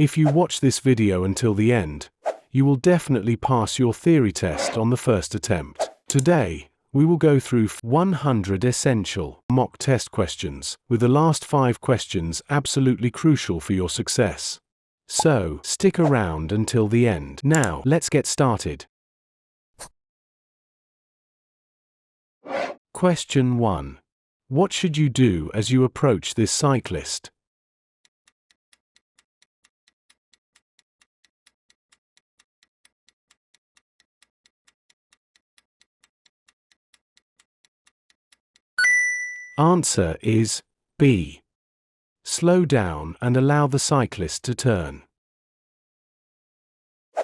If you watch this video until the end, you will definitely pass your theory test on the first attempt. Today, we will go through 100 essential mock test questions, with the last 5 questions absolutely crucial for your success. So, stick around until the end. Now, let's get started. Question 1. What should you do as you approach this cyclist? Answer is B. Slow down and allow the cyclist to turn.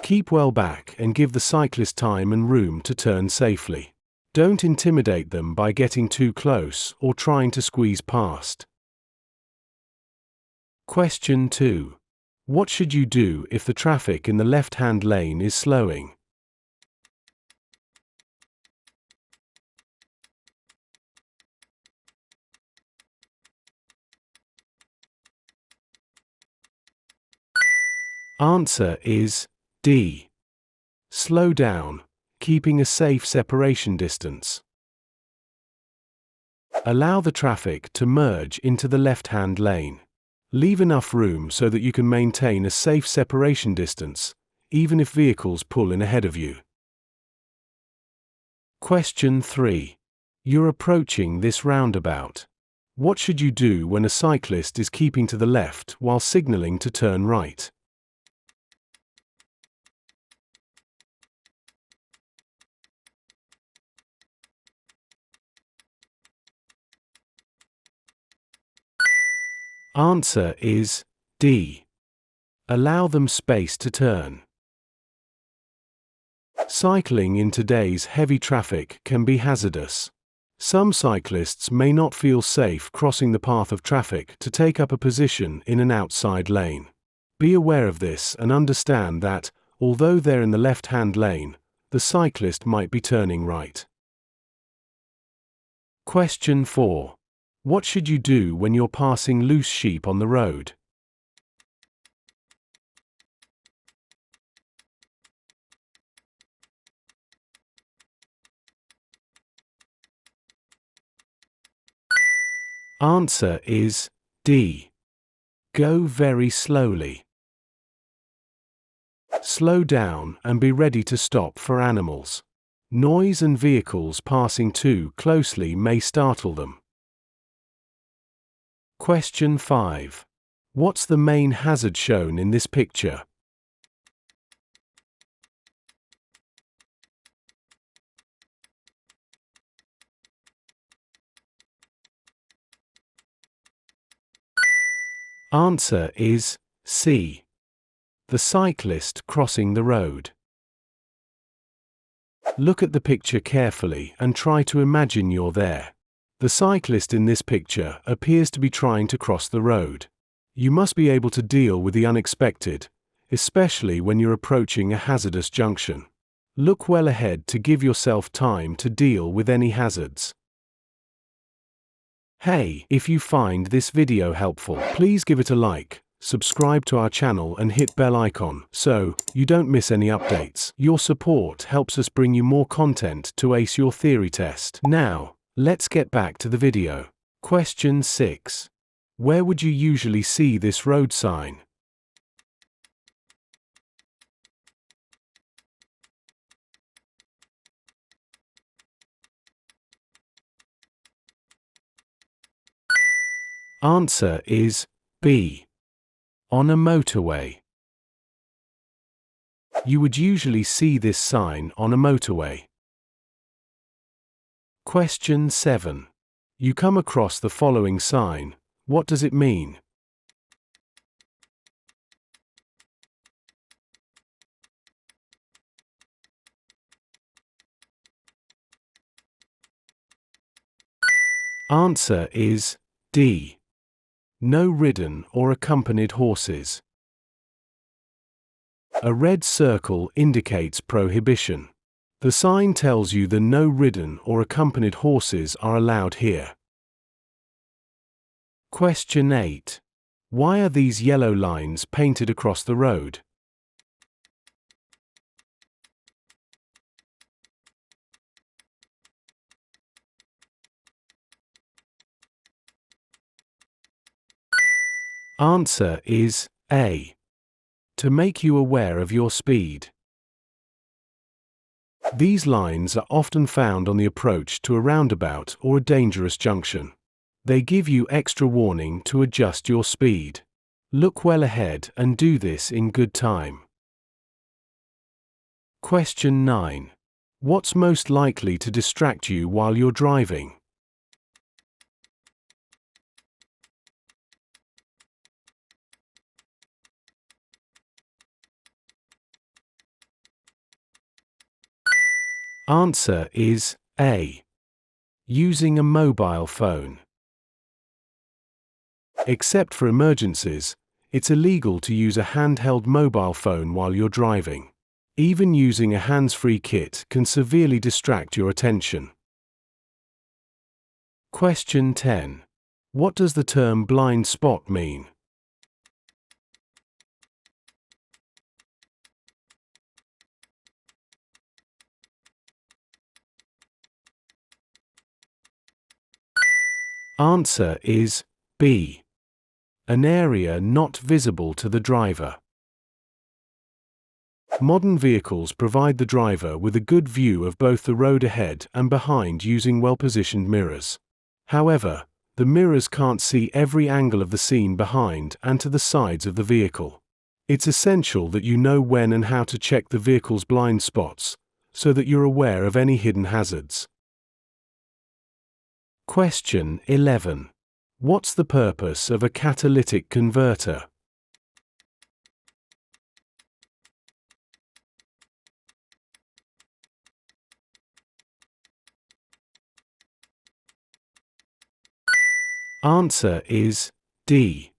Keep well back and give the cyclist time and room to turn safely. Don't intimidate them by getting too close or trying to squeeze past. Question 2. What should you do if the traffic in the left-hand lane is slowing? Answer is D. Slow down, keeping a safe separation distance. Allow the traffic to merge into the left-hand lane. Leave enough room so that you can maintain a safe separation distance, even if vehicles pull in ahead of you. Question 3. You're approaching this roundabout. What should you do when a cyclist is keeping to the left while signaling to turn right? Answer is D. Allow them space to turn. Cycling in today's heavy traffic can be hazardous. Some cyclists may not feel safe crossing the path of traffic to take up a position in an outside lane. Be aware of this and understand that, although they're in the left-hand lane, the cyclist might be turning right. Question 4. What should you do when you're passing loose sheep on the road? Answer is D. Go very slowly. Slow down and be ready to stop for animals. Noise and vehicles passing too closely may startle them. Question 5. What's the main hazard shown in this picture? Answer is C. The cyclist crossing the road. Look at the picture carefully and try to imagine you're there. The cyclist in this picture appears to be trying to cross the road. You must be able to deal with the unexpected, especially when you're approaching a hazardous junction. Look well ahead to give yourself time to deal with any hazards. Hey, if you find this video helpful, please give it a like, subscribe to our channel and hit bell icon so you don't miss any updates. Your support helps us bring you more content to ace your theory test. Now, let's get back to the video. Question 6. Where would you usually see this road sign? Answer is B. On a motorway. You would usually see this sign on a motorway. Question 7. You come across the following sign. What does it mean? Answer is D. No ridden or accompanied horses. A red circle indicates prohibition. The sign tells you that no ridden or accompanied horses are allowed here. Question 8. Why are these yellow lines painted across the road? Answer is A. To make you aware of your speed. These lines are often found on the approach to a roundabout or a dangerous junction. They give you extra warning to adjust your speed. Look well ahead and do this in good time. Question 9. What's most likely to distract you while you're driving? Answer is A. Using a mobile phone. Except for emergencies, it's illegal to use a handheld mobile phone while you're driving. Even using a hands-free kit can severely distract your attention. Question 10. What does the term blind spot mean? Answer is B. An area not visible to the driver. Modern vehicles provide the driver with a good view of both the road ahead and behind using well-positioned mirrors. However, the mirrors can't see every angle of the scene behind and to the sides of the vehicle. It's essential that you know when and how to check the vehicle's blind spots, so that you're aware of any hidden hazards. Question 11. What's the purpose of a catalytic converter? Answer is D.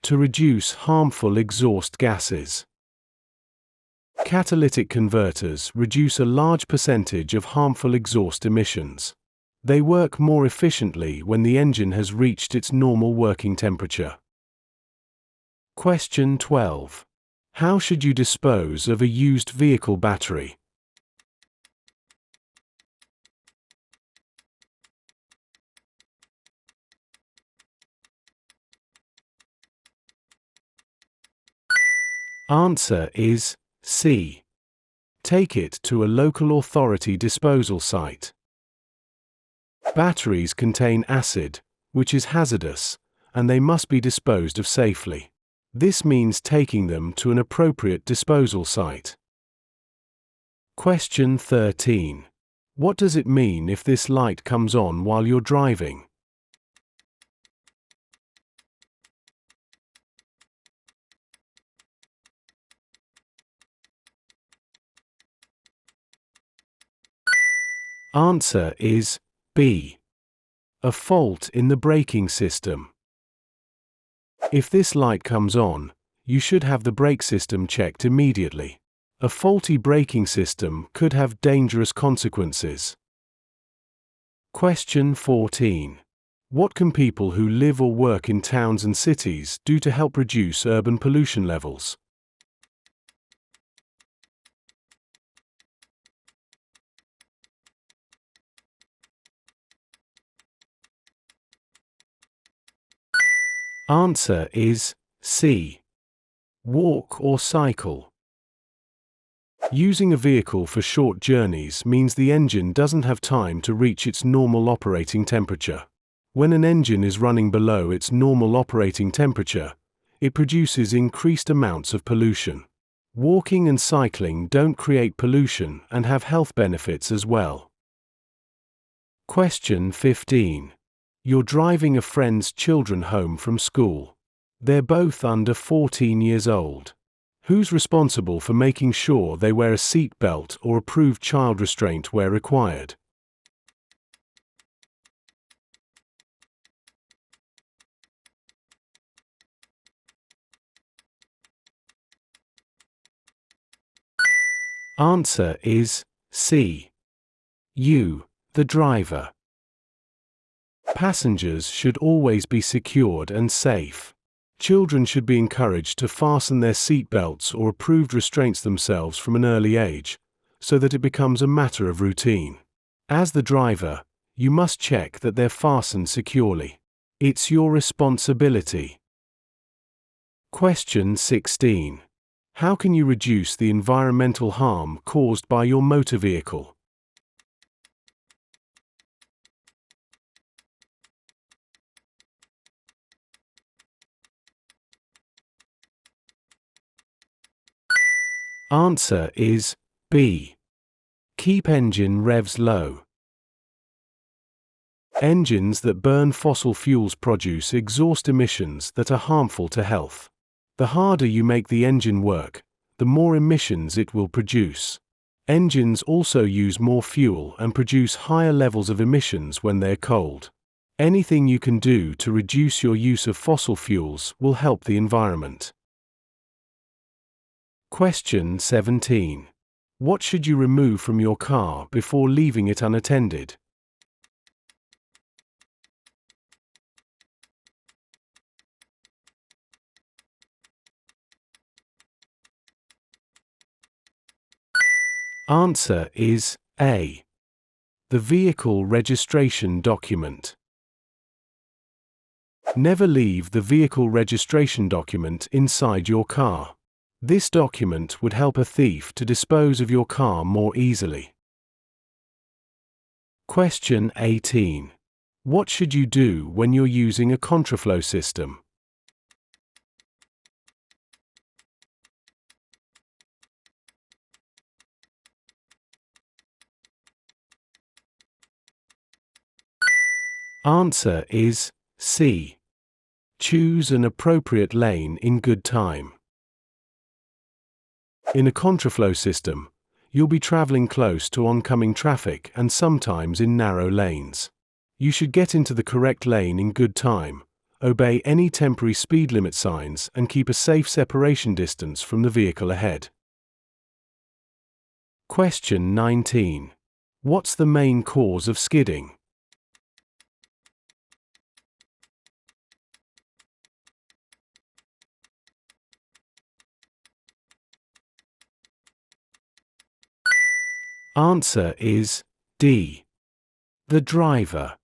To reduce harmful exhaust gases. Catalytic converters reduce a large percentage of harmful exhaust emissions. They work more efficiently when the engine has reached its normal working temperature. Question 12. How should you dispose of a used vehicle battery? Answer is C. Take it to a local authority disposal site. Batteries contain acid, which is hazardous, and they must be disposed of safely. This means taking them to an appropriate disposal site. Question 13. What does it mean if this light comes on while you're driving? Answer is B. A fault in the braking system. If this light comes on, you should have the brake system checked immediately. A faulty braking system could have dangerous consequences. Question 14. What can people who live or work in towns and cities do to help reduce urban pollution levels? Answer is C. Walk or cycle. Using a vehicle for short journeys means the engine doesn't have time to reach its normal operating temperature. When an engine is running below its normal operating temperature, it produces increased amounts of pollution. Walking and cycling don't create pollution and have health benefits as well. Question 15. You're driving a friend's children home from school. They're both under 14 years old. Who's responsible for making sure they wear a seat belt or approved child restraint where required? Answer is C. You, the driver. Passengers should always be secured and safe. Children should be encouraged to fasten their seat belts or approved restraints themselves from an early age, so that it becomes a matter of routine. As the driver, you must check that they're fastened securely. It's your responsibility. Question 16. How can you reduce the environmental harm caused by your motor vehicle? Answer is B. Keep engine revs low. Engines that burn fossil fuels produce exhaust emissions that are harmful to health. The harder you make the engine work, the more emissions it will produce. Engines also use more fuel and produce higher levels of emissions when they're cold. Anything you can do to reduce your use of fossil fuels will help the environment. Question 17. What should you remove from your car before leaving it unattended? Answer is A. The vehicle registration document. Never leave the vehicle registration document inside your car. This document would help a thief to dispose of your car more easily. Question 18. What should you do when you're using a contraflow system? Answer is C. Choose an appropriate lane in good time. In a contraflow system, you'll be traveling close to oncoming traffic and sometimes in narrow lanes. You should get into the correct lane in good time, obey any temporary speed limit signs, and keep a safe separation distance from the vehicle ahead. Question 19. What's the main cause of skidding? Answer is D. The driver.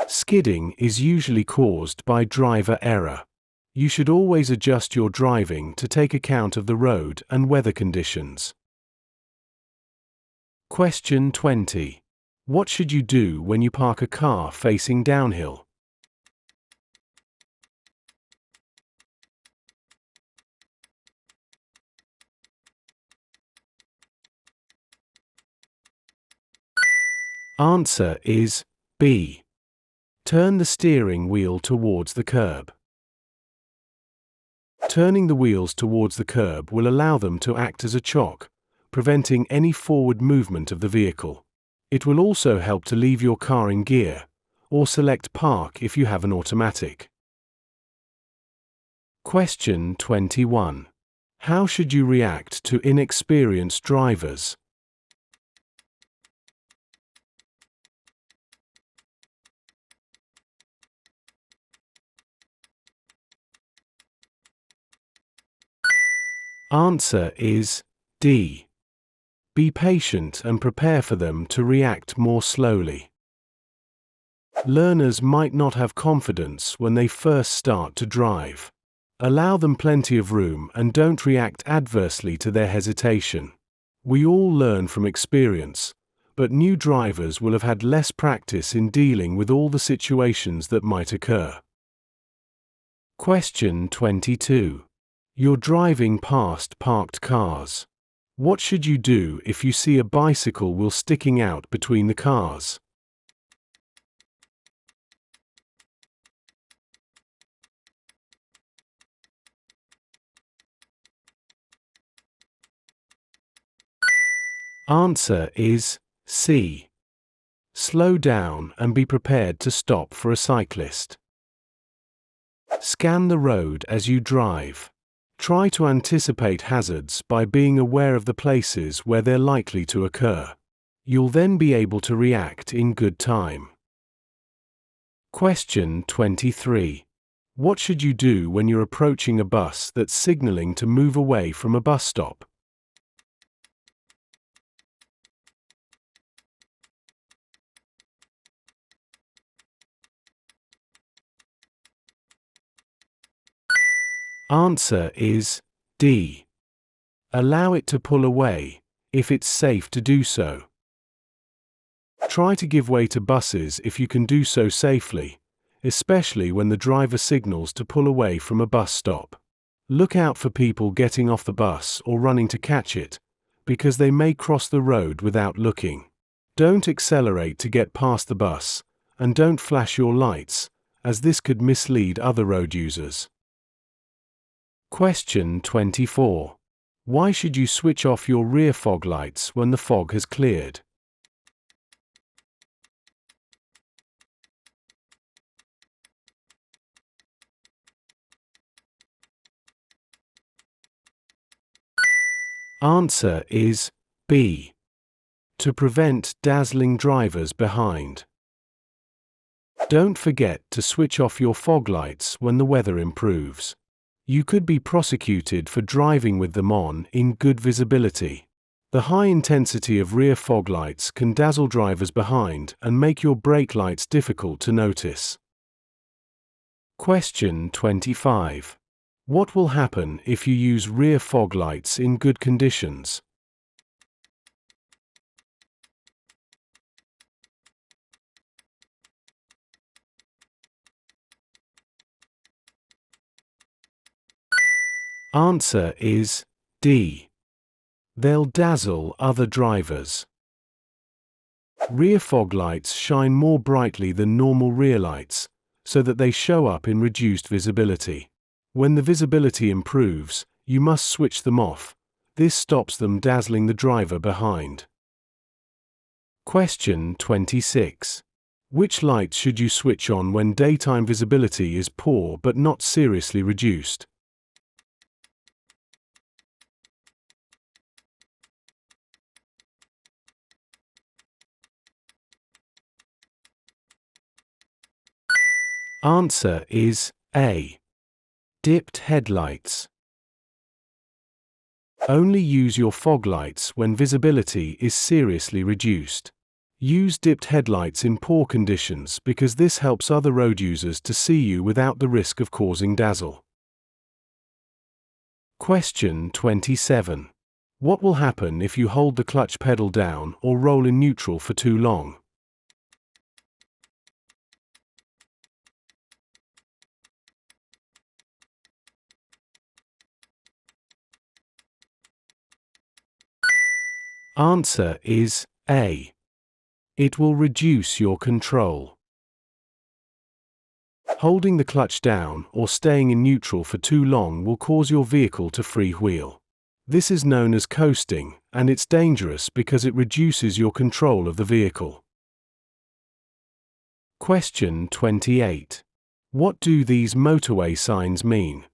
Skidding is usually caused by driver error. You should always adjust your driving to take account of the road and weather conditions. Question 20. What should you do when you park a car facing downhill? Answer is B. Turn the steering wheel towards the curb. Turning the wheels towards the curb will allow them to act as a chock, preventing any forward movement of the vehicle. It will also help to leave your car in gear, or select park if you have an automatic. Question 21. How should you react to inexperienced drivers? Answer is D. Be patient and prepare for them to react more slowly. Learners might not have confidence when they first start to drive. Allow them plenty of room and don't react adversely to their hesitation. We all learn from experience, but new drivers will have had less practice in dealing with all the situations that might occur. Question 22. You're driving past parked cars. What should you do if you see a bicycle wheel sticking out between the cars? Answer is C. Slow down and be prepared to stop for a cyclist. Scan the road as you drive. Try to anticipate hazards by being aware of the places where they're likely to occur. You'll then be able to react in good time. Question 23. What should you do when you're approaching a bus that's signaling to move away from a bus stop? Answer is D. Allow it to pull away, if it's safe to do so. Try to give way to buses if you can do so safely, especially when the driver signals to pull away from a bus stop. Look out for people getting off the bus or running to catch it, because they may cross the road without looking. Don't accelerate to get past the bus, and don't flash your lights, as this could mislead other road users. Question 24. Why should you switch off your rear fog lights when the fog has cleared? Answer is B. To prevent dazzling drivers behind. Don't forget to switch off your fog lights when the weather improves. You could be prosecuted for driving with them on in good visibility. The high intensity of rear fog lights can dazzle drivers behind and make your brake lights difficult to notice. Question 25. What will happen if you use rear fog lights in good conditions? Answer is D. They'll dazzle other drivers. Rear fog lights shine more brightly than normal rear lights, so that they show up in reduced visibility. When the visibility improves, you must switch them off. This stops them dazzling the driver behind. Question 26. Which lights should you switch on when daytime visibility is poor but not seriously reduced? Answer is A. Dipped headlights. Only use your fog lights when visibility is seriously reduced. Use dipped headlights in poor conditions because this helps other road users to see you without the risk of causing dazzle. Question 27. What will happen if you hold the clutch pedal down or roll in neutral for too long? Answer is A. It will reduce your control. Holding the clutch down or staying in neutral for too long will cause your vehicle to freewheel. This is known as coasting, and it's dangerous because it reduces your control of the vehicle. Question 28. What do these motorway signs mean?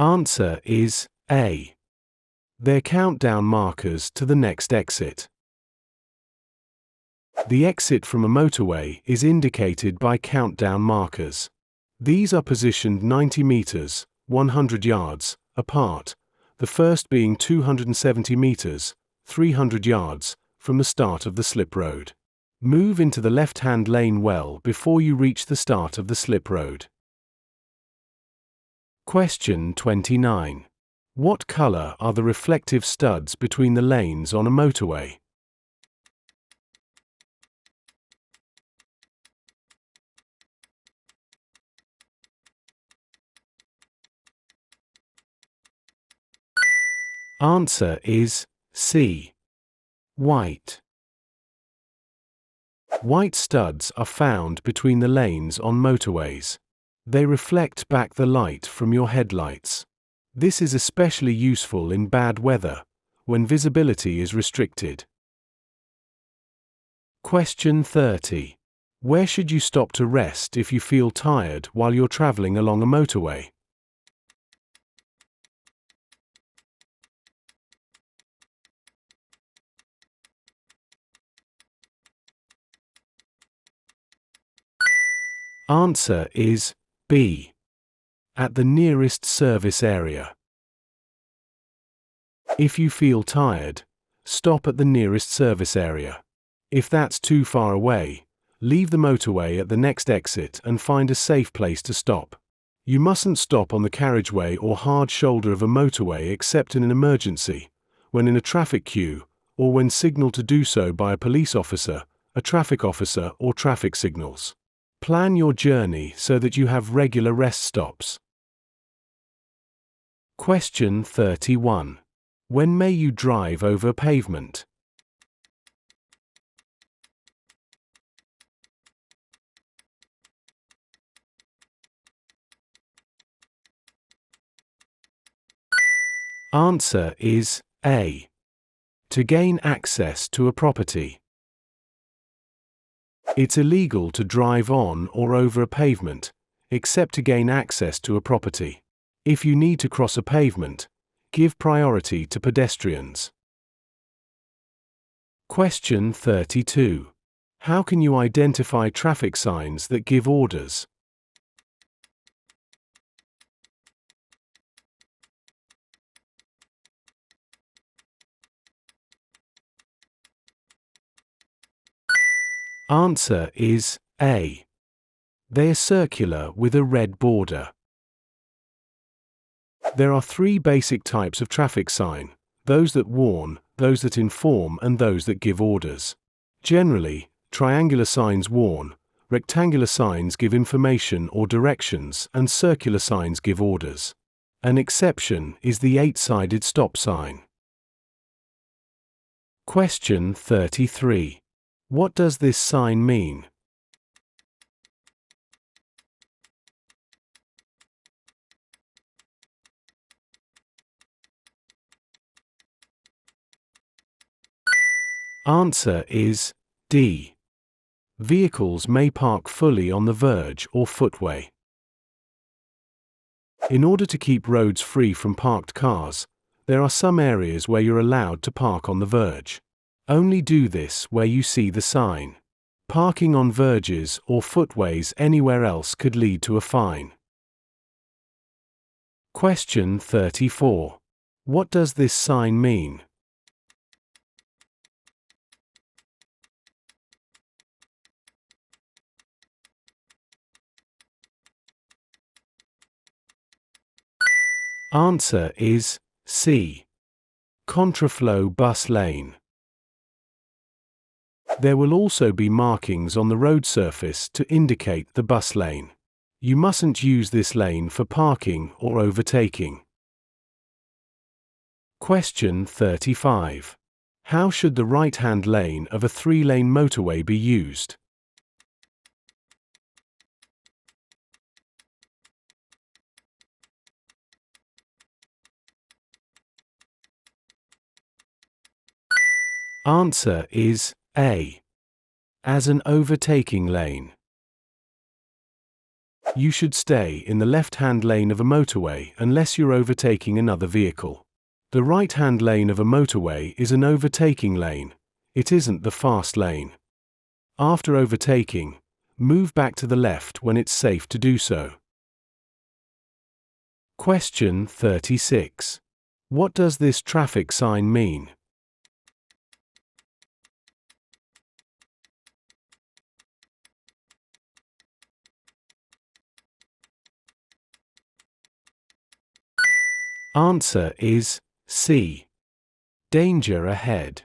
Answer is A. They're countdown markers to the next exit. The exit from a motorway is indicated by countdown markers. These are positioned 90 meters, 100 yards, apart, the first being 270 meters, 300 yards, from the start of the slip road. Move into the left-hand lane well before you reach the start of the slip road. Question 29. What color are the reflective studs between the lanes on a motorway? Answer is C. White. White studs are found between the lanes on motorways. They reflect back the light from your headlights. This is especially useful in bad weather, when visibility is restricted. Question 30. Where should you stop to rest if you feel tired while you're traveling along a motorway? Answer is B. At the nearest service area. If you feel tired, stop at the nearest service area. If that's too far away, leave the motorway at the next exit and find a safe place to stop. You mustn't stop on the carriageway or hard shoulder of a motorway except in an emergency, when in a traffic queue, or when signaled to do so by a police officer, a traffic officer, or traffic signals. Plan your journey so that you have regular rest stops. Question 31. When may you drive over pavement? Answer is A. To gain access to a property. It's illegal to drive on or over a pavement, except to gain access to a property. If you need to cross a pavement, give priority to pedestrians. Question 32. How can you identify traffic signs that give orders? Answer is A. They are circular with a red border. There are three basic types of traffic sign: those that warn, those that inform, and those that give orders. Generally, triangular signs warn, rectangular signs give information or directions, and circular signs give orders. An exception is the 8-sided stop sign. Question 33. What does this sign mean? Answer is D. Vehicles may park fully on the verge or footway. In order to keep roads free from parked cars, there are some areas where you're allowed to park on the verge. Only do this where you see the sign. Parking on verges or footways anywhere else could lead to a fine. Question 34. What does this sign mean? Answer is C. Contraflow bus lane. There will also be markings on the road surface to indicate the bus lane. You mustn't use this lane for parking or overtaking. Question 35. How should the right-hand lane of a 3-lane motorway be used? Answer is A. As an overtaking lane. You should stay in the left-hand lane of a motorway unless you're overtaking another vehicle. The right-hand lane of a motorway is an overtaking lane. It isn't the fast lane. After overtaking, move back to the left when it's safe to do so. Question 36. What does this traffic sign mean? Answer is C. Danger ahead.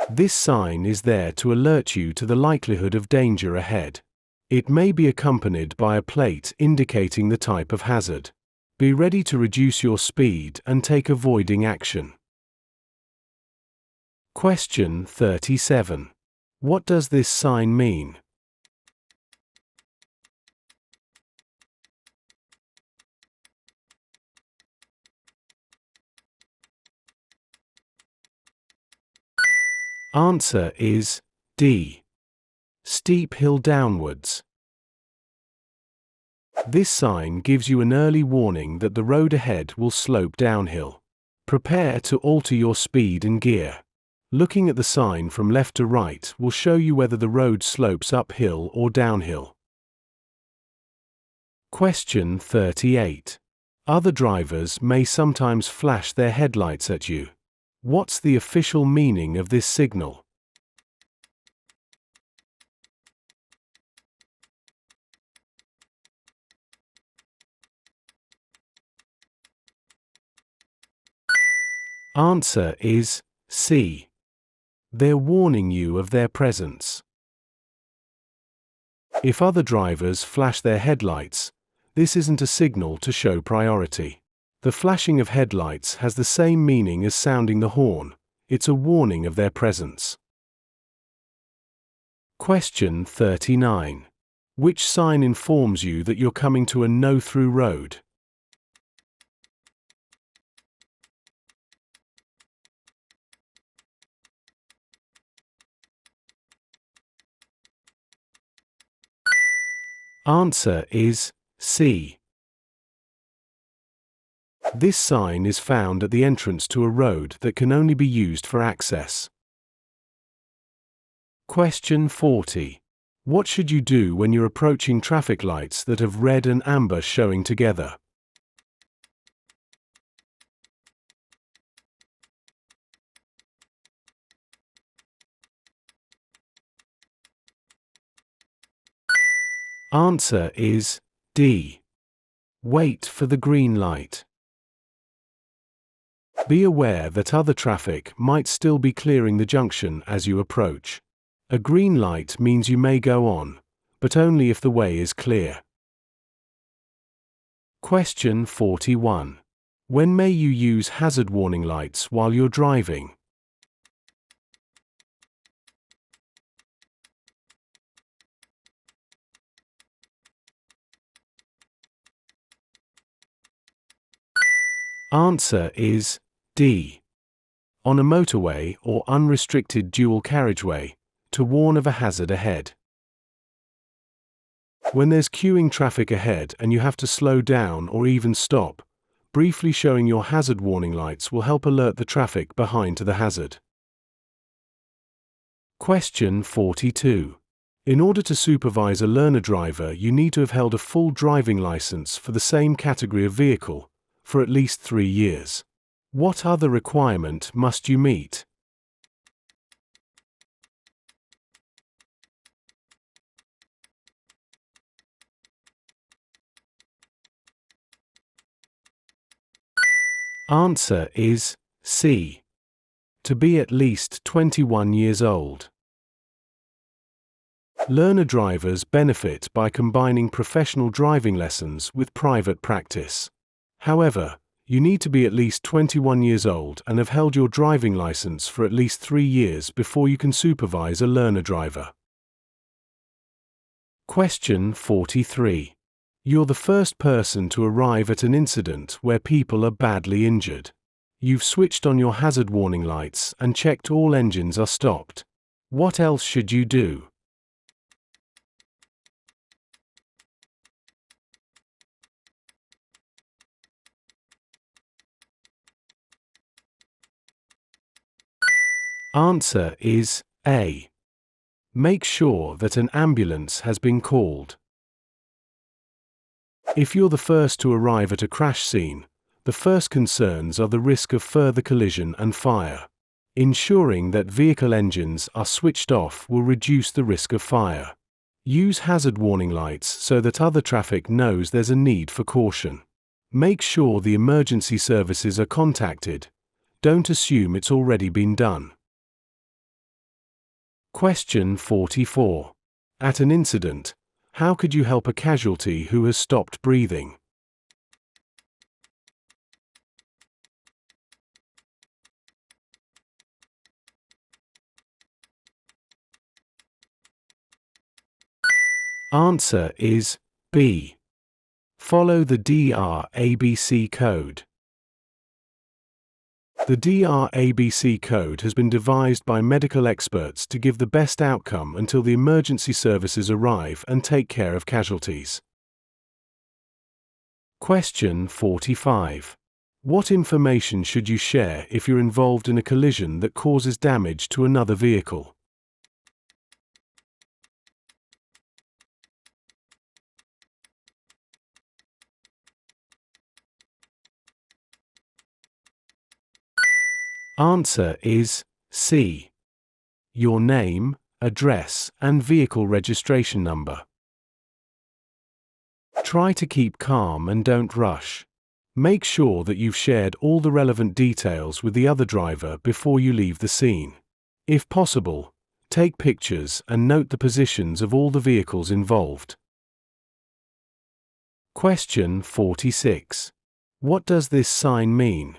This sign is there to alert you to the likelihood of danger ahead. It may be accompanied by a plate indicating the type of hazard. Be ready to reduce your speed and take avoiding action. Question 37. What does this sign mean? Answer is D. Steep hill downwards. This sign gives you an early warning that the road ahead will slope downhill. Prepare to alter your speed and gear. Looking at the sign from left to right will show you whether the road slopes uphill or downhill. Question 38. Other drivers may sometimes flash their headlights at you. What's the official meaning of this signal? Answer is C. They're warning you of their presence. If other drivers flash their headlights, this isn't a signal to show priority. The flashing of headlights has the same meaning as sounding the horn. It's a warning of their presence. Question 39. Which sign informs you that you're coming to a no-through road? Answer is C. This sign is found at the entrance to a road that can only be used for access. Question 40. What should you do when you're approaching traffic lights that have red and amber showing together? Answer is D. Wait for the green light. Be aware that other traffic might still be clearing the junction as you approach. A green light means you may go on, but only if the way is clear. Question 41. When may you use hazard warning lights while you're driving? Answer is D. On a motorway or unrestricted dual carriageway, to warn of a hazard ahead. When there's queuing traffic ahead and you have to slow down or even stop, briefly showing your hazard warning lights will help alert the traffic behind to the hazard. Question 42. In order to supervise a learner driver, you need to have held a full driving license for the same category of vehicle for at least 3 years. What other requirement must you meet? Answer is C. To be at least 21 years old. Learner drivers benefit by combining professional driving lessons with private practice. However, you need to be at least 21 years old and have held your driving license for at least 3 years before you can supervise a learner driver. Question 43. You're the first person to arrive at an incident where people are badly injured. You've switched on your hazard warning lights and checked all engines are stopped. What else should you do? Answer is A. Make sure that an ambulance has been called. If you're the first to arrive at a crash scene, the first concerns are the risk of further collision and fire. Ensuring that vehicle engines are switched off will reduce the risk of fire. Use hazard warning lights so that other traffic knows there's a need for caution. Make sure the emergency services are contacted. Don't assume it's already been done. Question 44. At an incident, how could you help a casualty who has stopped breathing? Answer is B. Follow the DVSA code. The DVSA code has been devised by medical experts to give the best outcome until the emergency services arrive and take care of casualties. Question 45. What information should you share if you're involved in a collision that causes damage to another vehicle? Answer is C. Your name, address, and vehicle registration number. Try to keep calm and don't rush. Make sure that you've shared all the relevant details with the other driver before you leave the scene. If possible, take pictures and note the positions of all the vehicles involved. Question 46. What does this sign mean?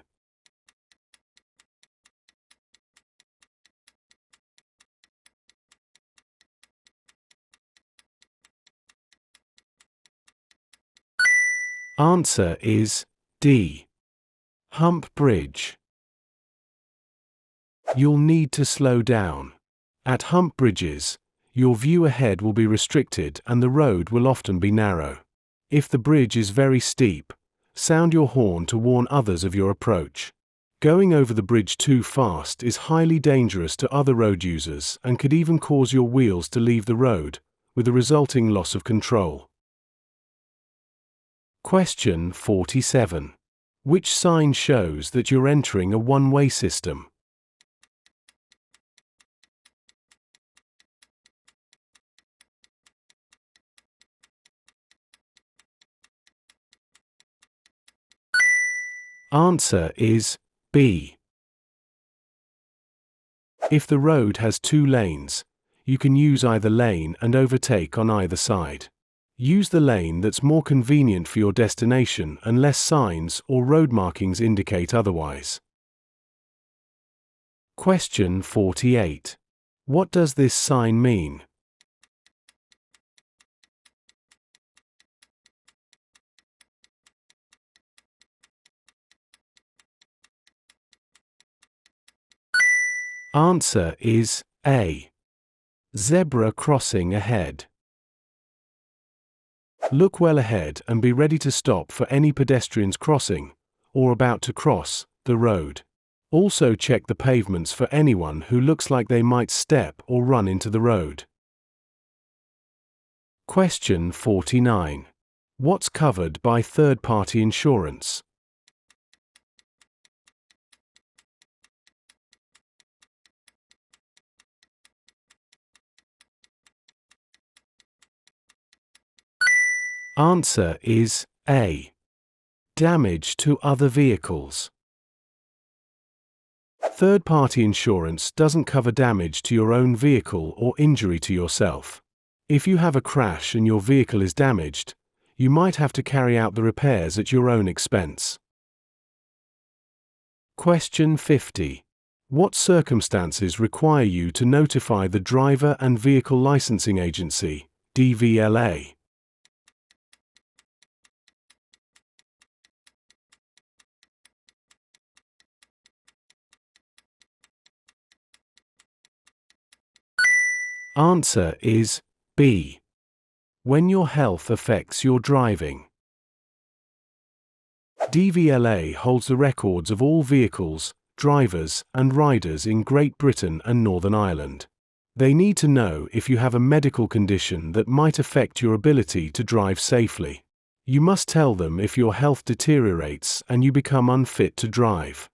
Answer is D. Hump bridge. You'll need to slow down. At hump bridges, your view ahead will be restricted and the road will often be narrow. If the bridge is very steep, sound your horn to warn others of your approach. Going over the bridge too fast is highly dangerous to other road users and could even cause your wheels to leave the road, with a resulting loss of control. Question 47. Which sign shows that you're entering a one-way system? Answer is B. If the road has 2 lanes, you can use either lane and overtake on either side. Use the lane that's more convenient for your destination unless signs or road markings indicate otherwise. Question 48. What does this sign mean? Answer is A. Zebra crossing ahead. Look well ahead and be ready to stop for any pedestrians crossing, or about to cross, the road. Also check the pavements for anyone who looks like they might step or run into the road. Question 49. What's covered by third-party insurance? Answer is A. Damage to other vehicles. Third-party insurance doesn't cover damage to your own vehicle or injury to yourself. If you have a crash and your vehicle is damaged, you might have to carry out the repairs at your own expense. Question 50. What circumstances require you to notify the Driver and Vehicle Licensing Agency, DVSA? Answer is B. When your health affects your driving. DVSA holds the records of all vehicles, drivers, and riders in Great Britain and Northern Ireland. They need to know if you have a medical condition that might affect your ability to drive safely. You must tell them if your health deteriorates and you become unfit to drive.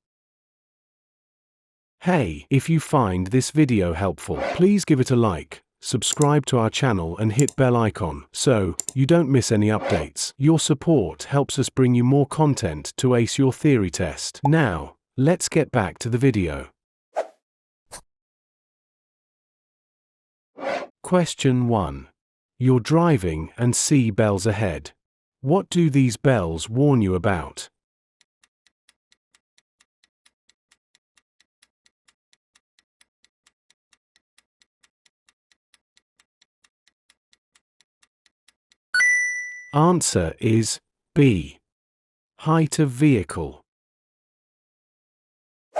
Hey, if you find this video helpful, please give it a like, subscribe to our channel and hit bell icon so you don't miss any updates. Your support helps us bring you more content to ace your theory test. Now, let's get back to the video. Question 1. You're driving and see bells ahead. What do these bells warn you about? Answer is B. Height of vehicle.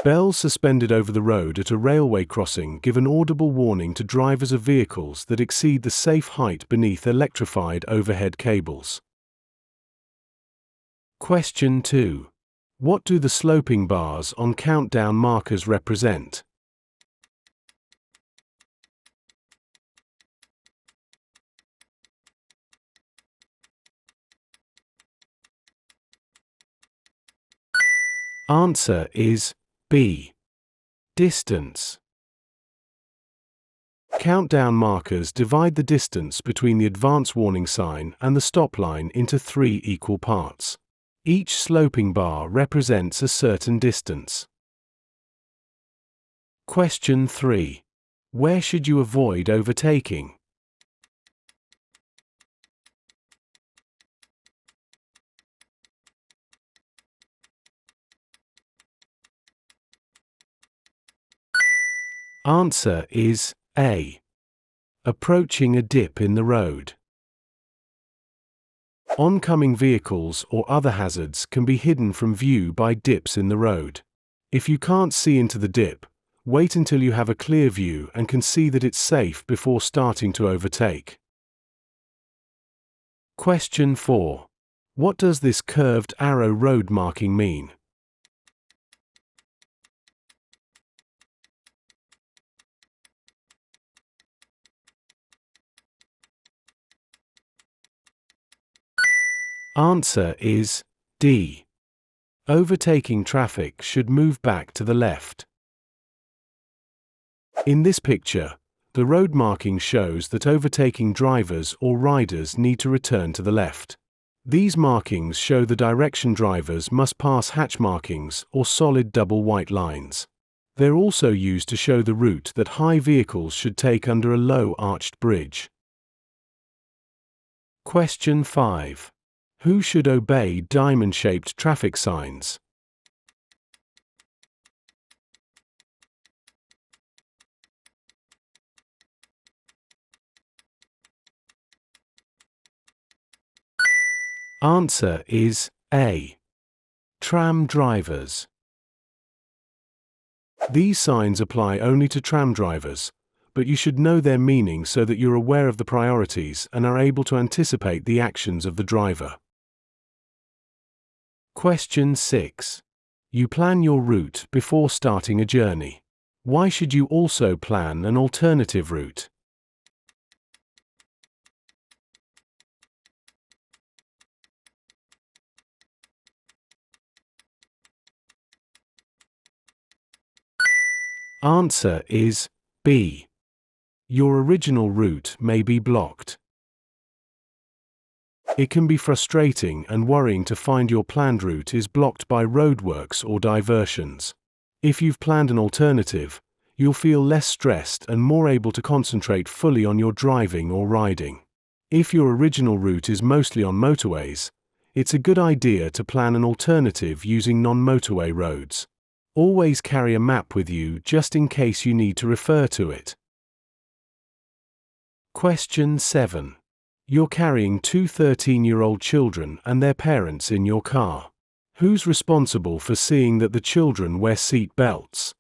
Bells suspended over the road at a railway crossing give an audible warning to drivers of vehicles that exceed the safe height beneath electrified overhead cables. Question 2. What do the sloping bars on countdown markers represent? Answer is B. Distance. Countdown markers divide the distance between the advance warning sign and the stop line into 3 equal parts. Each sloping bar represents a certain distance. Question 3. Where should you avoid overtaking? Answer is A. Approaching a dip in the road. Oncoming vehicles or other hazards can be hidden from view by dips in the road. If you can't see into the dip, wait until you have a clear view and can see that it's safe before starting to overtake. Question 4. What does this curved arrow road marking mean? Answer is D. Overtaking traffic should move back to the left. In this picture, the road marking shows that overtaking drivers or riders need to return to the left. These markings show the direction drivers must pass hatch markings or solid double white lines. They're also used to show the route that high vehicles should take under a low arched bridge. Question 5. Who should obey diamond-shaped traffic signs? Answer is A. Tram drivers. These signs apply only to tram drivers, but you should know their meaning so that you're aware of the priorities and are able to anticipate the actions of the driver. Question 6. You plan your route before starting a journey. Why should you also plan an alternative route? Answer is B. Your original route may be blocked. It can be frustrating and worrying to find your planned route is blocked by roadworks or diversions. If you've planned an alternative, you'll feel less stressed and more able to concentrate fully on your driving or riding. If your original route is mostly on motorways, it's a good idea to plan an alternative using non-motorway roads. Always carry a map with you just in case you need to refer to it. Question 7. You're carrying 2 13-year-old children and their parents in your car. Who's responsible for seeing that the children wear seat belts?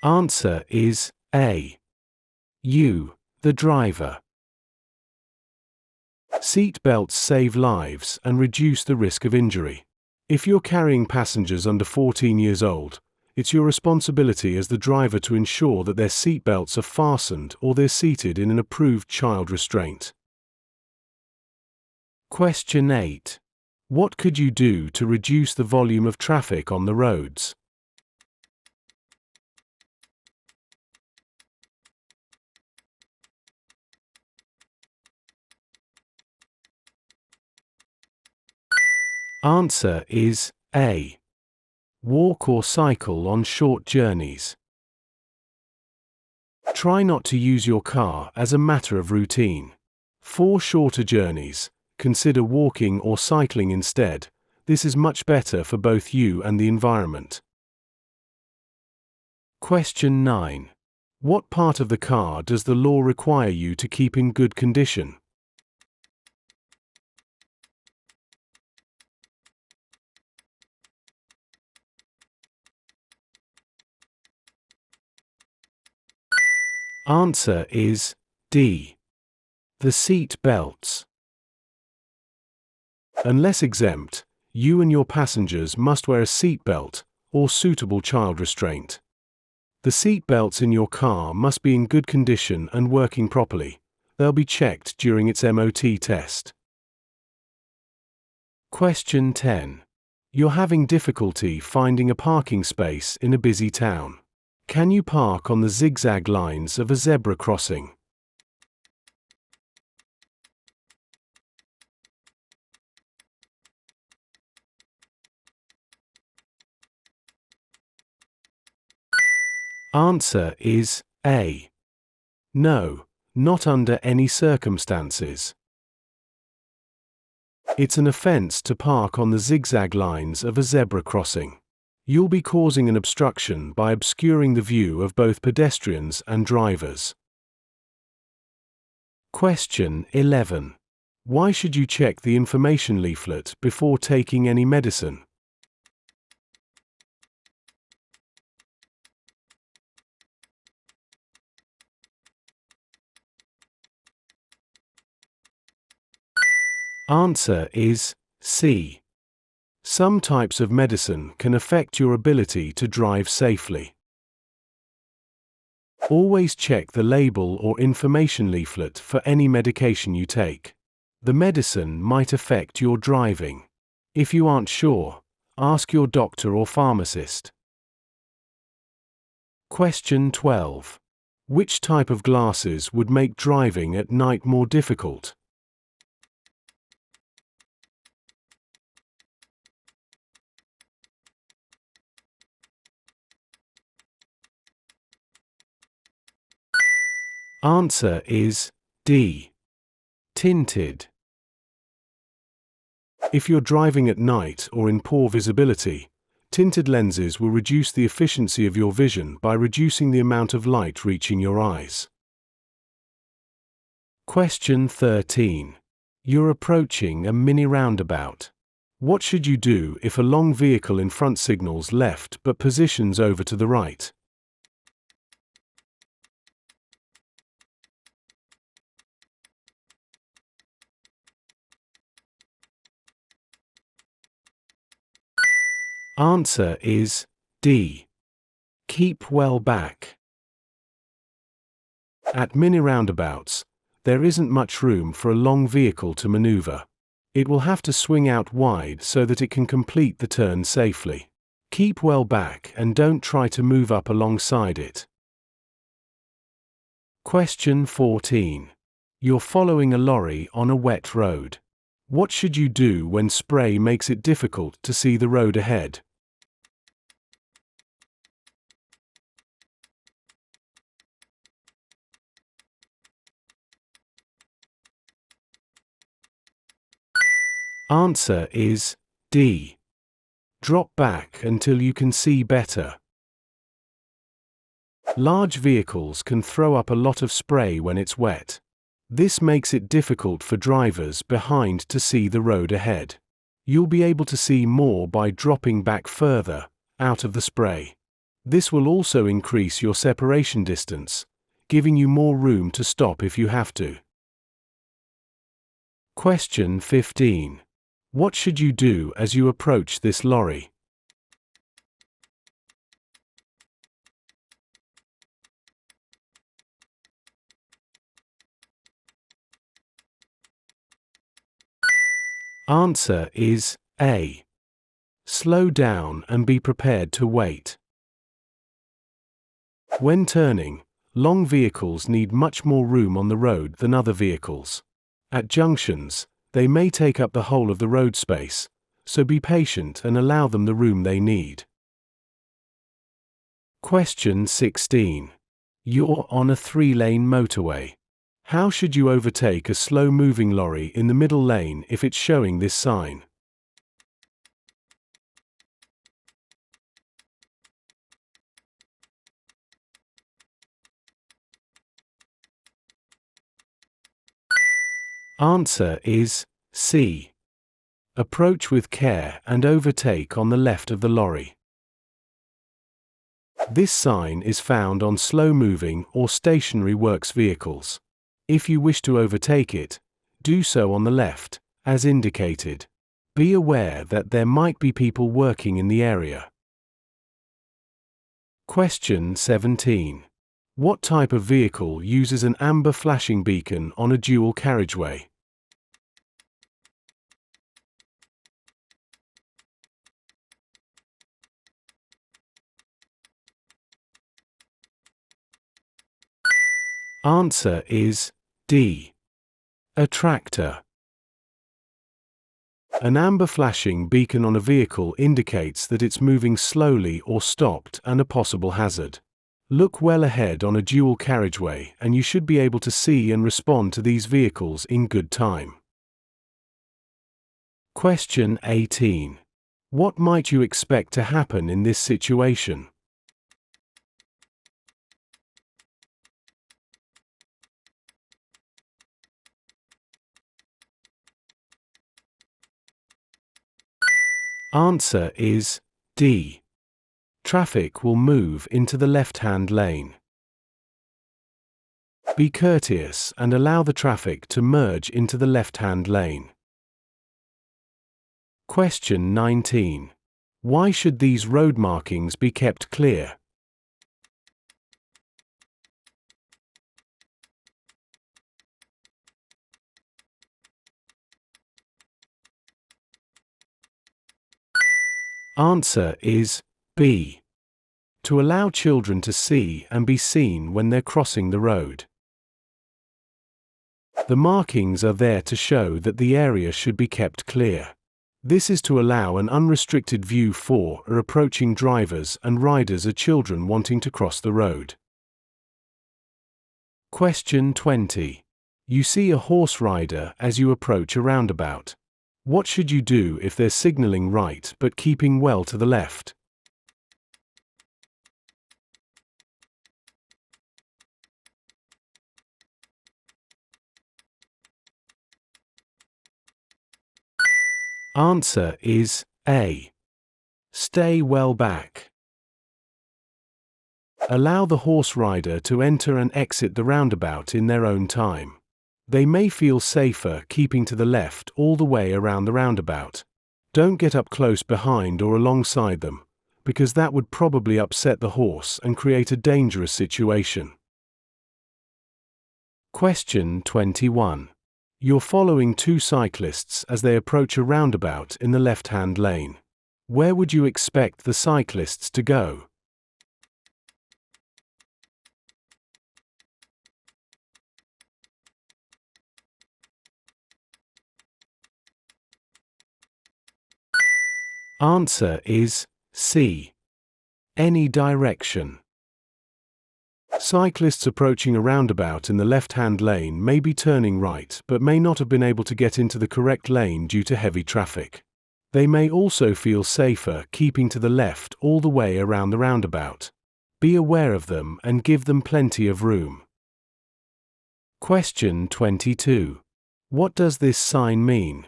Answer is A. You, the driver. Seat belts save lives and reduce the risk of injury. If you're carrying passengers under 14 years old, it's your responsibility as the driver to ensure that their seat belts are fastened or they're seated in an approved child restraint. Question 8. What could you do to reduce the volume of traffic on the roads? Answer is A. Walk or cycle on short journeys. Try not to use your car as a matter of routine. For shorter journeys, consider walking or cycling instead. This is much better for both you and the environment. Question 9. What part of the car does the law require you to keep in good condition? Answer is D. The seat belts. Unless exempt, you and your passengers must wear a seat belt or suitable child restraint. The seat belts in your car must be in good condition and working properly. They'll be checked during its MOT test. Question 10. You're having difficulty finding a parking space in a busy town. Can you park on the zigzag lines of a zebra crossing? Answer is A. No, not under any circumstances. It's an offense to park on the zigzag lines of a zebra crossing. You'll be causing an obstruction by obscuring the view of both pedestrians and drivers. Question 11. Why should you check the information leaflet before taking any medicine? Answer is C. Some types of medicine can affect your ability to drive safely. Always check the label or information leaflet for any medication you take. The medicine might affect your driving. If you aren't sure, ask your doctor or pharmacist. Question 12. Which type of glasses would make driving at night more difficult? Answer is D. Tinted. If you're driving at night or in poor visibility, tinted lenses will reduce the efficiency of your vision by reducing the amount of light reaching your eyes. Question 13. You're approaching a mini roundabout. What should you do if a long vehicle in front signals left but positions over to the right? Answer is D. Keep well back. At mini roundabouts, there isn't much room for a long vehicle to maneuver. It will have to swing out wide so that it can complete the turn safely. Keep well back and don't try to move up alongside it. Question 14. You're following a lorry on a wet road. What should you do when spray makes it difficult to see the road ahead? Answer is D. Drop back until you can see better. Large vehicles can throw up a lot of spray when it's wet. This makes it difficult for drivers behind to see the road ahead. You'll be able to see more by dropping back further, out of the spray. This will also increase your separation distance, giving you more room to stop if you have to. Question 15. What should you do as you approach this lorry? Answer is A. Slow down and be prepared to wait. When turning, long vehicles need much more room on the road than other vehicles. At junctions, they may take up the whole of the road space, so be patient and allow them the room they need. Question 16. You're on a 3-lane motorway. How should you overtake a slow-moving lorry in the middle lane if it's showing this sign? Answer is C. Approach with care and overtake on the left of the lorry. This sign is found on slow-moving or stationary works vehicles. If you wish to overtake it, do so on the left, as indicated. Be aware that there might be people working in the area. Question 17. What type of vehicle uses an amber flashing beacon on a dual carriageway? Answer is D. A tractor. An amber flashing beacon on a vehicle indicates that it's moving slowly or stopped and a possible hazard. Look well ahead on a dual carriageway and you should be able to see and respond to these vehicles in good time. Question 18. What might you expect to happen in this situation? Answer is D. Traffic will move into the left-hand lane. Be courteous and allow the traffic to merge into the left-hand lane. Question 19. Why should these road markings be kept clear? Answer is B. To allow children to see and be seen when they're crossing the road. The markings are there to show that the area should be kept clear. This is to allow an unrestricted view for or approaching drivers and riders or children wanting to cross the road. Question 20. You see a horse rider as you approach a roundabout. What should you do if they're signaling right but keeping well to the left? Answer is A. Stay well back. Allow the horse rider to enter and exit the roundabout in their own time. They may feel safer keeping to the left all the way around the roundabout. Don't get up close behind or alongside them, because that would probably upset the horse and create a dangerous situation. Question 21. You're following two cyclists as they approach a roundabout in the left-hand lane. Where would you expect the cyclists to go? Answer is C. Any direction. Cyclists approaching a roundabout in the left-hand lane may be turning right but may not have been able to get into the correct lane due to heavy traffic. They may also feel safer keeping to the left all the way around the roundabout. Be aware of them and give them plenty of room. Question 22. What does this sign mean?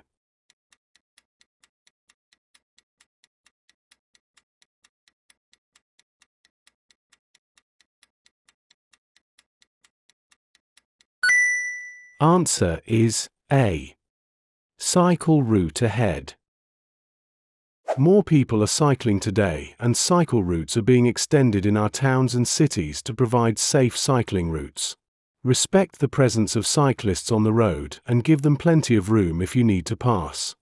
Answer is A. Cycle route ahead. More people are cycling today and cycle routes are being extended in our towns and cities to provide safe cycling routes. Respect the presence of cyclists on the road and give them plenty of room if you need to pass.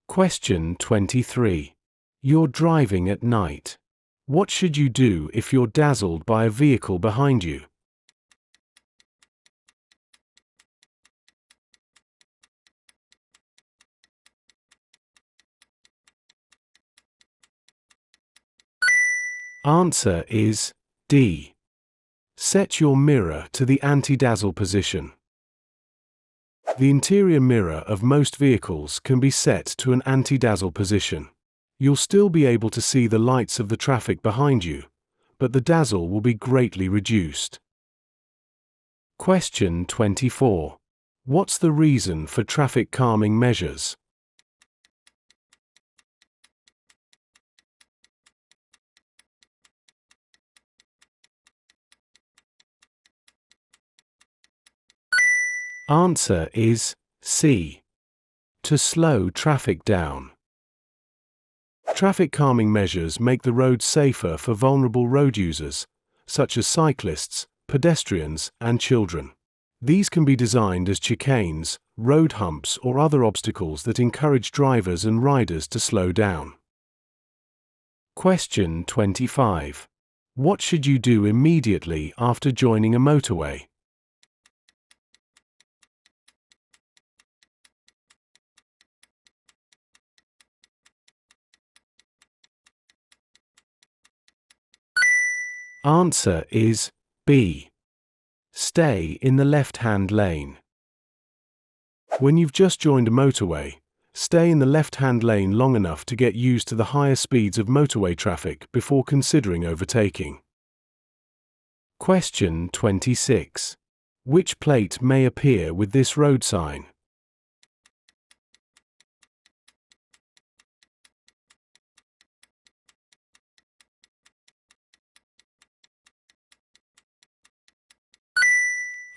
Question 23. You're driving at night. What should you do if you're dazzled by a vehicle behind you? Answer is D. Set your mirror to the anti-dazzle position. The interior mirror of most vehicles can be set to an anti-dazzle position. You'll still be able to see the lights of the traffic behind you, but the dazzle will be greatly reduced. Question 24. What's the reason for traffic calming measures? Answer is C. To slow traffic down. Traffic calming measures make the roads safer for vulnerable road users, such as cyclists, pedestrians, and children. These can be designed as chicanes, road humps, or other obstacles that encourage drivers and riders to slow down. Question 25. What should you do immediately after joining a motorway? Answer is B. Stay in the left-hand lane. When you've just joined a motorway, stay in the left-hand lane long enough to get used to the higher speeds of motorway traffic before considering overtaking. Question 26. Which plate may appear with this road sign?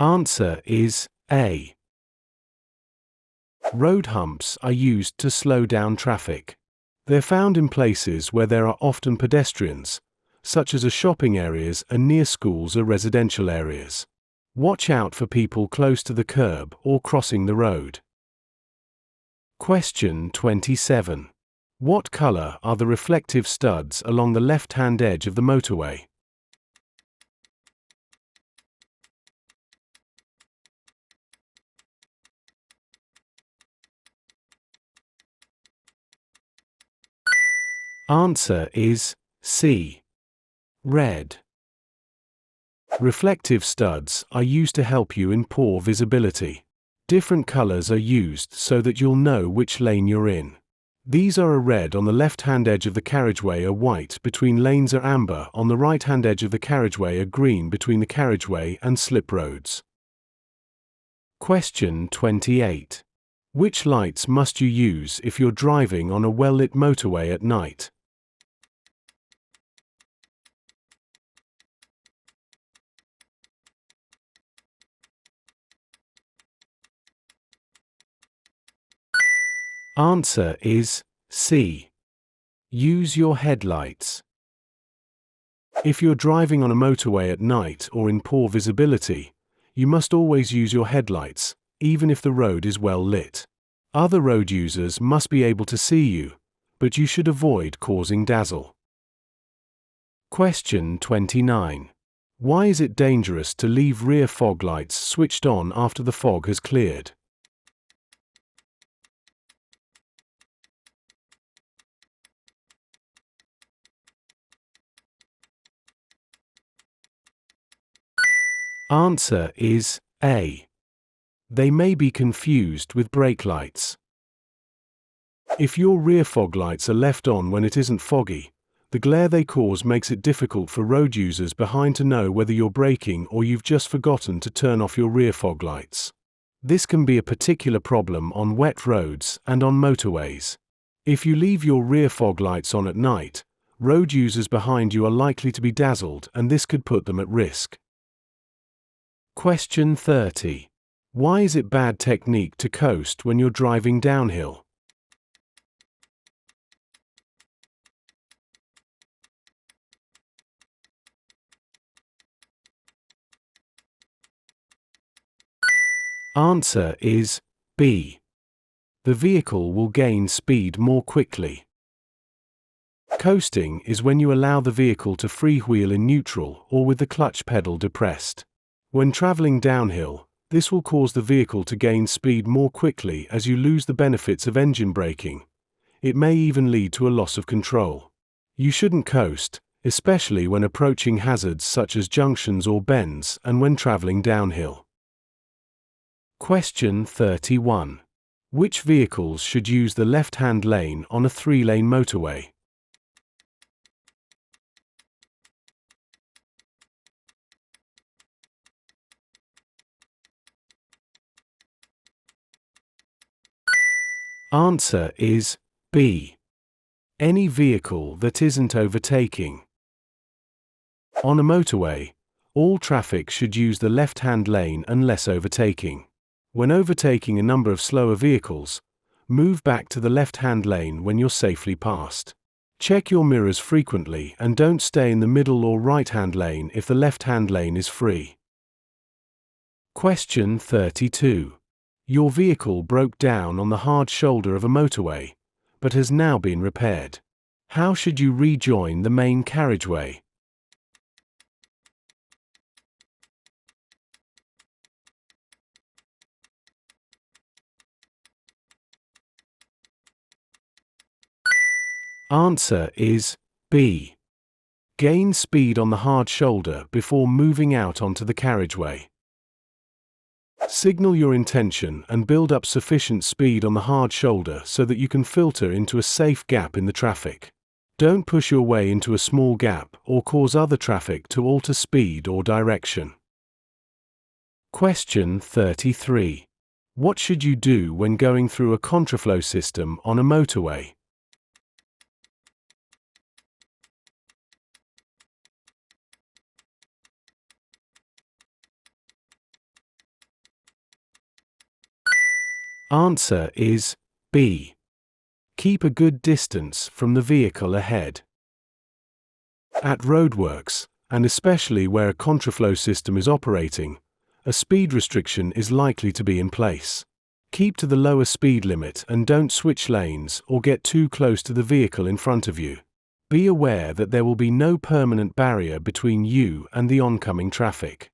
Answer is A. Road humps are used to slow down traffic. They're found in places where there are often pedestrians, such as shopping areas and near schools or residential areas. Watch out for people close to the curb or crossing the road. Question 27. What color are the reflective studs along the left-hand edge of the motorway? Answer is C. Red. Reflective studs are used to help you in poor visibility. Different colors are used so that you'll know which lane you're in. These are a red on the left-hand edge of the carriageway, a white between lanes, are amber on the right-hand edge of the carriageway, a green between the carriageway and slip roads. Question 28. Which lights must you use if you're driving on a well-lit motorway at night? Answer is C. Use your headlights. If you're driving on a motorway at night or in poor visibility, you must always use your headlights, even if the road is well lit. Other road users must be able to see you, but you should avoid causing dazzle. Question 29. Why is it dangerous to leave rear fog lights switched on after the fog has cleared? Answer is A. They may be confused with brake lights. If your rear fog lights are left on when it isn't foggy, the glare they cause makes it difficult for road users behind to know whether you're braking or you've just forgotten to turn off your rear fog lights. This can be a particular problem on wet roads and on motorways. If you leave your rear fog lights on at night, road users behind you are likely to be dazzled, and this could put them at risk. Question 30. Why is it bad technique to coast when you're driving downhill? Answer is B. The vehicle will gain speed more quickly. Coasting is when you allow the vehicle to freewheel in neutral or with the clutch pedal depressed. When traveling downhill, this will cause the vehicle to gain speed more quickly as you lose the benefits of engine braking. It may even lead to a loss of control. You shouldn't coast, especially when approaching hazards such as junctions or bends and when traveling downhill. Question 31. Which vehicles should use the left-hand lane on a 3-lane motorway? Answer is B. Any vehicle that isn't overtaking. On a motorway, all traffic should use the left-hand lane unless overtaking. When overtaking a number of slower vehicles, move back to the left-hand lane when you're safely passed. Check your mirrors frequently and don't stay in the middle or right-hand lane if the left-hand lane is free. Question 32. Your vehicle broke down on the hard shoulder of a motorway, but has now been repaired. How should you rejoin the main carriageway? Answer is B. Gain speed on the hard shoulder before moving out onto the carriageway. Signal your intention and build up sufficient speed on the hard shoulder so that you can filter into a safe gap in the traffic. Don't push your way into a small gap or cause other traffic to alter speed or direction. Question 33. What should you do when going through a contraflow system on a motorway? Answer is B. Keep a good distance from the vehicle ahead. At roadworks, and especially where a contraflow system is operating, a speed restriction is likely to be in place. Keep to the lower speed limit and don't switch lanes or get too close to the vehicle in front of you. Be aware that there will be no permanent barrier between you and the oncoming traffic.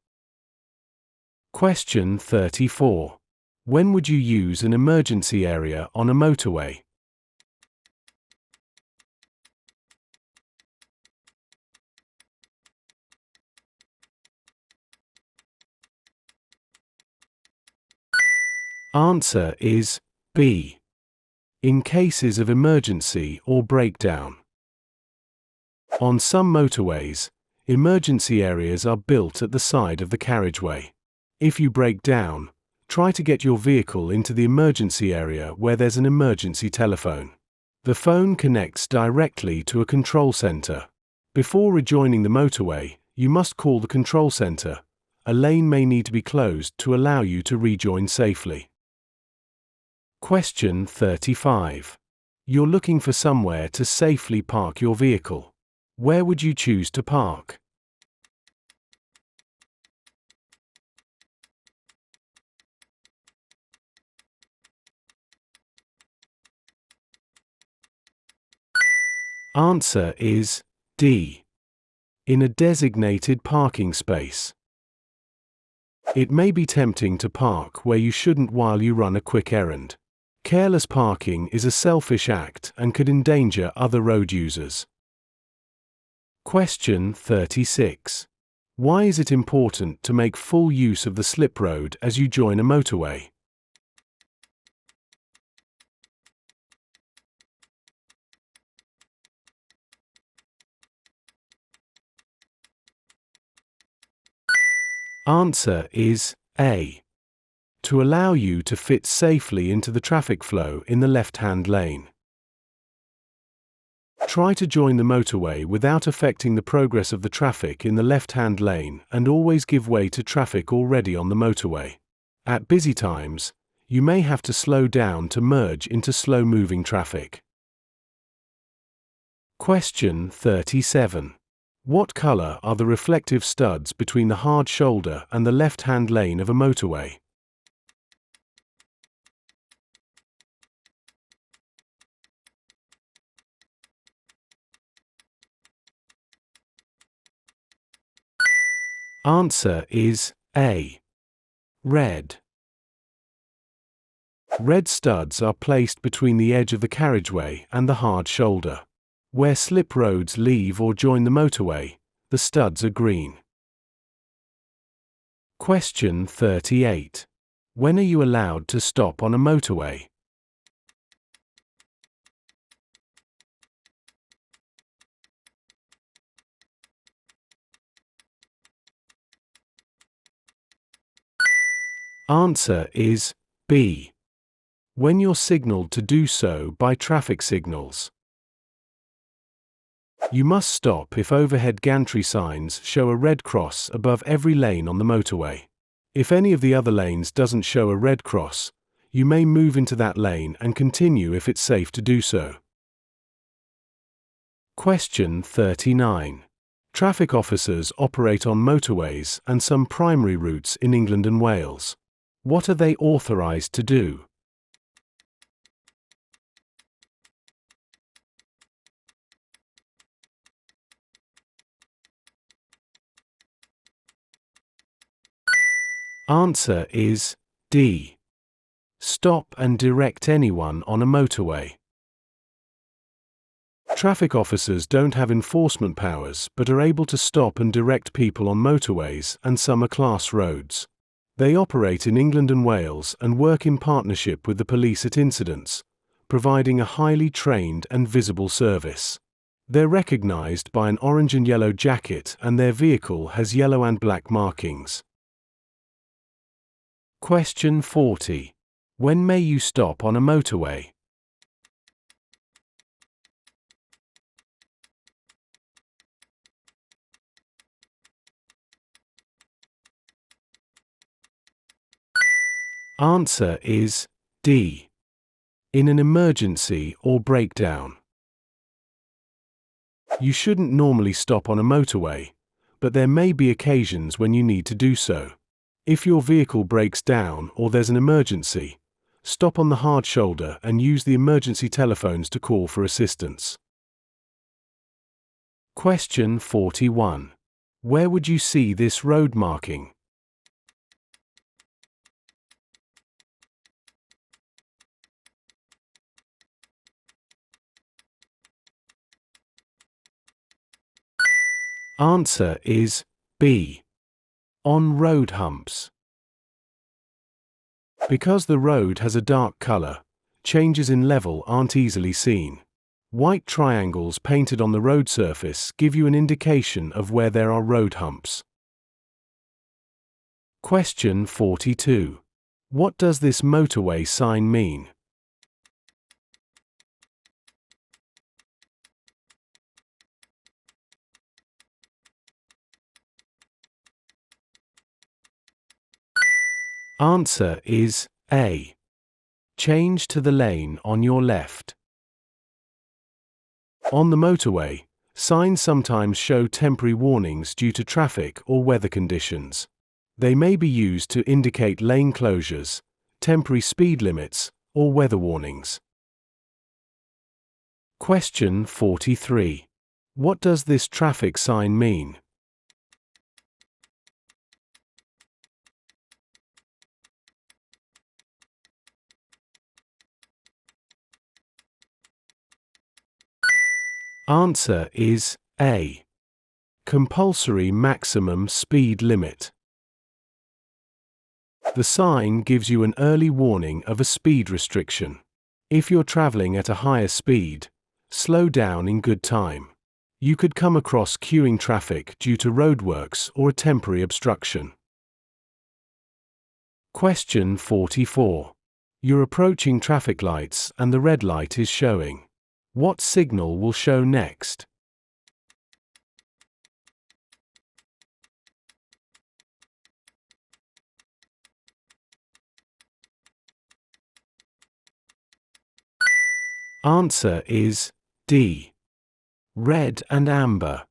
Question 34. When would you use an emergency area on a motorway? Answer is B. In cases of emergency or breakdown. On some motorways, emergency areas are built at the side of the carriageway. If you break down, try to get your vehicle into the emergency area where there's an emergency telephone. The phone connects directly to a control center. Before rejoining the motorway, you must call the control center. A lane may need to be closed to allow you to rejoin safely. Question 35. You're looking for somewhere to safely park your vehicle. Where would you choose to park? Answer is D. In a designated parking space. It may be tempting to park where you shouldn't while you run a quick errand. Careless parking is a selfish act and could endanger other road users. Question 36. Why is it important to make full use of the slip road as you join a motorway? Answer is A. To allow you to fit safely into the traffic flow in the left-hand lane. Try to join the motorway without affecting the progress of the traffic in the left-hand lane and always give way to traffic already on the motorway. At busy times, you may have to slow down to merge into slow-moving traffic. Question 37. What color are the reflective studs between the hard shoulder and the left-hand lane of a motorway? Answer is A. Red. Red studs are placed between the edge of the carriageway and the hard shoulder. Where slip roads leave or join the motorway, the studs are green. Question 38. When are you allowed to stop on a motorway? Answer is B. When you're signaled to do so by traffic signals. You must stop if overhead gantry signs show a red cross above every lane on the motorway. If any of the other lanes doesn't show a red cross, you may move into that lane and continue if it's safe to do so. Question 39. Traffic officers operate on motorways and some primary routes in England and Wales. What are they authorised to do? Answer is D. Stop and direct anyone on a motorway. Traffic officers don't have enforcement powers but are able to stop and direct people on motorways and some are-class roads. They operate in England and Wales and work in partnership with the police at incidents, providing a highly trained and visible service. They're recognised by an orange and yellow jacket and their vehicle has yellow and black markings. Question 40. When may you stop on a motorway? Answer is D. In an emergency or breakdown. You shouldn't normally stop on a motorway, but there may be occasions when you need to do so. If your vehicle breaks down or there's an emergency, stop on the hard shoulder and use the emergency telephones to call for assistance. Question 41. Where would you see this road marking? Answer is B. On road humps. Because the road has a dark color, changes in level aren't easily seen. White triangles painted on the road surface give you an indication of where there are road humps. Question 42. What does this motorway sign mean? Answer is A. Change to the lane on your left. On the motorway, signs sometimes show temporary warnings due to traffic or weather conditions. They may be used to indicate lane closures, temporary speed limits, or weather warnings. Question 43. What does this traffic sign mean? Answer is A. Compulsory maximum speed limit. The sign gives you an early warning of a speed restriction. If you're traveling at a higher speed, slow down in good time. You could come across queuing traffic due to roadworks or a temporary obstruction. Question 44. You're approaching traffic lights and the red light is showing. What signal will show next? Answer is D. Red and amber.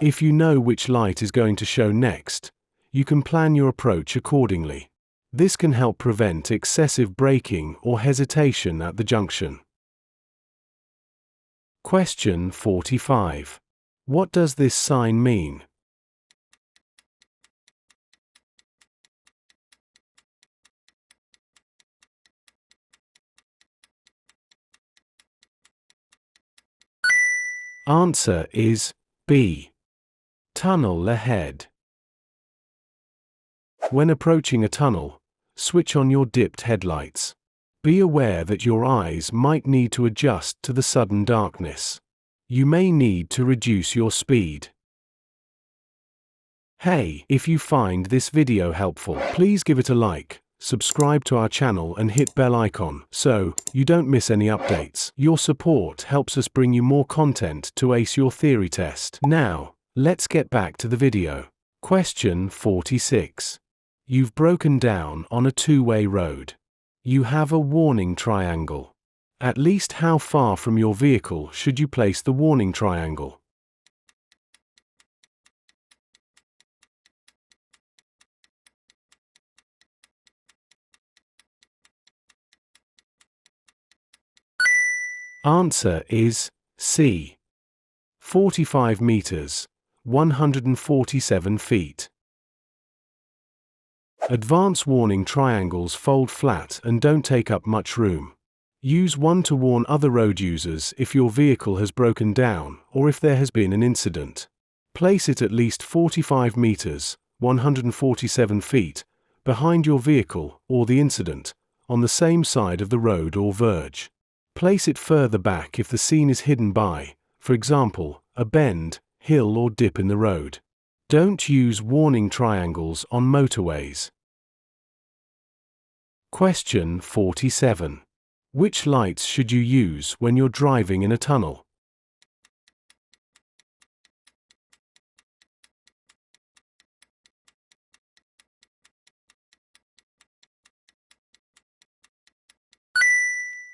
If you know which light is going to show next, you can plan your approach accordingly. This can help prevent excessive braking or hesitation at the junction. Question 45. What does this sign mean? Answer is B. Tunnel ahead. When approaching a tunnel, switch on your dipped headlights. Be aware that your eyes might need to adjust to the sudden darkness. You may need to reduce your speed. Hey, if you find this video helpful, please give it a like, subscribe to our channel and hit bell icon so you don't miss any updates. Your support helps us bring you more content to ace your theory test. Now, let's get back to the video. Question 46. You've broken down on a two-way road. You have a warning triangle. At least how far from your vehicle should you place the warning triangle? Answer is C. 45 meters, 147 feet. Advance warning triangles fold flat and don't take up much room. Use one to warn other road users if your vehicle has broken down or if there has been an incident. Place it at least 45 meters, 147 feet, behind your vehicle or the incident, on the same side of the road or verge. Place it further back if the scene is hidden by, for example, a bend, hill or dip in the road. Don't use warning triangles on motorways. Question 47. Which lights should you use when you're driving in a tunnel?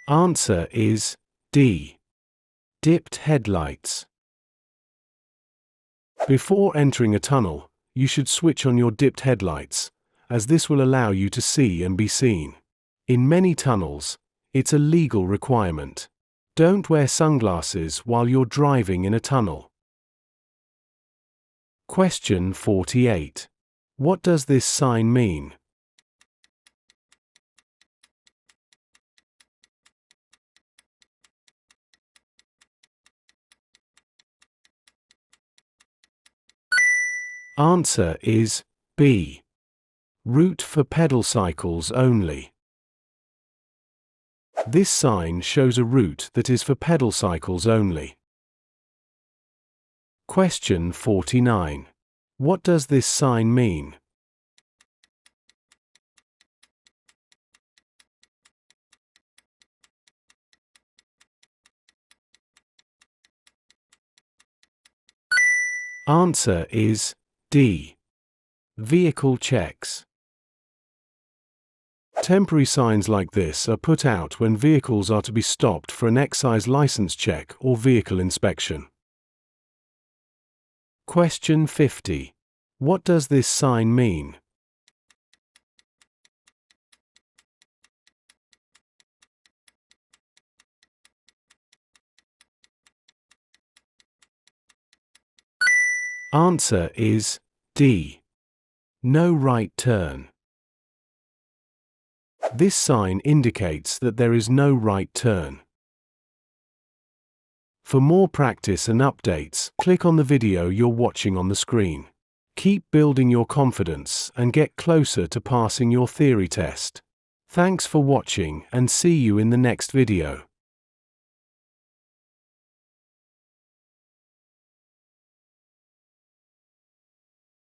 Answer is D. Dipped headlights. Before entering a tunnel, you should switch on your dipped headlights, as this will allow you to see and be seen. In many tunnels, it's a legal requirement. Don't wear sunglasses while you're driving in a tunnel. Question 48. What does this sign mean? Answer is B. Route for pedal cycles only. This sign shows a route that is for pedal cycles only. Question 49. What does this sign mean? Answer is D. Vehicle checks. Temporary signs like this are put out when vehicles are to be stopped for an excise license check or vehicle inspection. Question 50. What does this sign mean? Answer is D. No right turn. This sign indicates that there is no right turn. For more practice and updates, click on the video you're watching on the screen. Keep building your confidence and get closer to passing your theory test. Thanks for watching and see you in the next video.